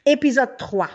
Épisode 3.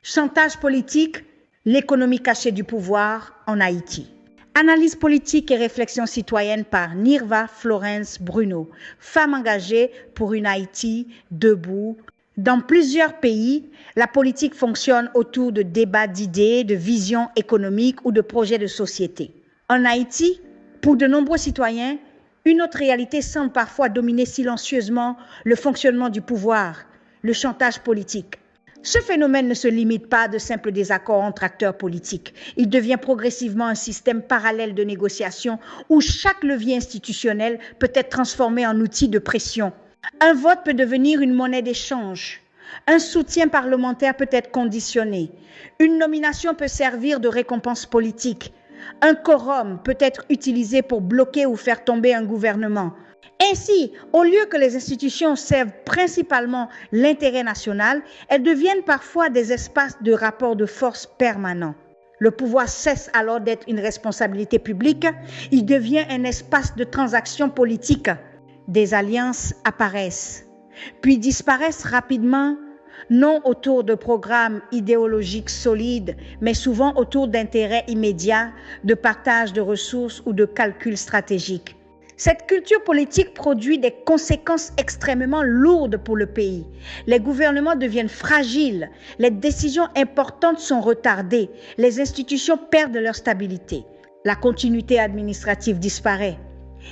Chantage politique, l'économie cachée du pouvoir en Haïti. Analyse politique et réflexion citoyenne par Nirva Florence Bruno, femme engagée pour une Haïti debout. Dans plusieurs pays, la politique fonctionne autour de débats d'idées, de visions économiques ou de projets de société. En Haïti, pour de nombreux citoyens, une autre réalité semble parfois dominer silencieusement le fonctionnement du pouvoir, le chantage politique. Ce phénomène ne se limite pas à de simples désaccords entre acteurs politiques. Il devient progressivement un système parallèle de négociation où chaque levier institutionnel peut être transformé en outil de pression. Un vote peut devenir une monnaie d'échange. Un soutien parlementaire peut être conditionné. Une nomination peut servir de récompense politique. Un quorum peut être utilisé pour bloquer ou faire tomber un gouvernement. Ainsi, au lieu que les institutions servent principalement l'intérêt national, elles deviennent parfois des espaces de rapport de force permanents. Le pouvoir cesse alors d'être une responsabilité publique, il devient un espace de transaction politique. Des alliances apparaissent, puis disparaissent rapidement, non autour de programmes idéologiques solides, mais souvent autour d'intérêts immédiats, de partage de ressources ou de calculs stratégiques. Cette culture politique produit des conséquences extrêmement lourdes pour le pays. Les gouvernements deviennent fragiles, les décisions importantes sont retardées, les institutions perdent leur stabilité, la continuité administrative disparaît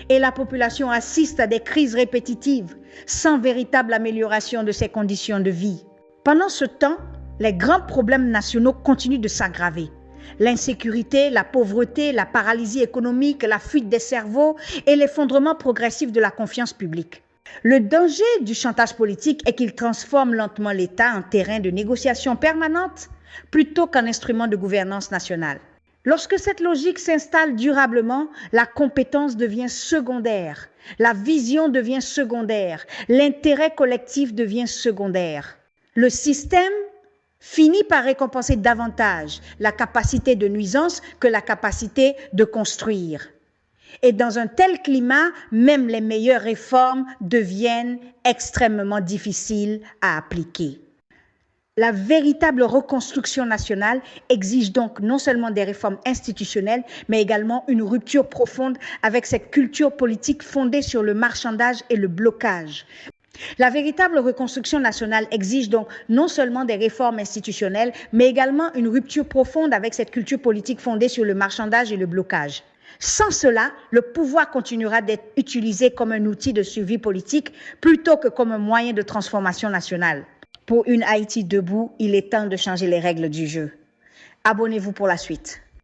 et la population assiste à des crises répétitives sans véritable amélioration de ses conditions de vie. Pendant ce temps, les grands problèmes nationaux continuent de s'aggraver. L'insécurité, la pauvreté, la paralysie économique, la fuite des cerveaux et l'effondrement progressif de la confiance publique. Le danger du chantage politique est qu'il transforme lentement l'État en terrain de négociation permanente plutôt qu'en instrument de gouvernance nationale. Lorsque cette logique s'installe durablement, la compétence devient secondaire, la vision devient secondaire, l'intérêt collectif devient secondaire. Le système finit par récompenser davantage la capacité de nuisance que la capacité de construire. Et dans un tel climat, même les meilleures réformes deviennent extrêmement difficiles à appliquer. La véritable reconstruction nationale exige donc non seulement des réformes institutionnelles, mais également une rupture profonde avec cette culture politique fondée sur le marchandage et le blocage. La véritable reconstruction nationale exige donc non seulement des réformes institutionnelles, mais également une rupture profonde avec cette culture politique fondée sur le marchandage et le blocage. Sans cela, le pouvoir continuera d'être utilisé comme un outil de survie politique plutôt que comme un moyen de transformation nationale. Pour une Haïti debout, il est temps de changer les règles du jeu. Abonnez-vous pour la suite.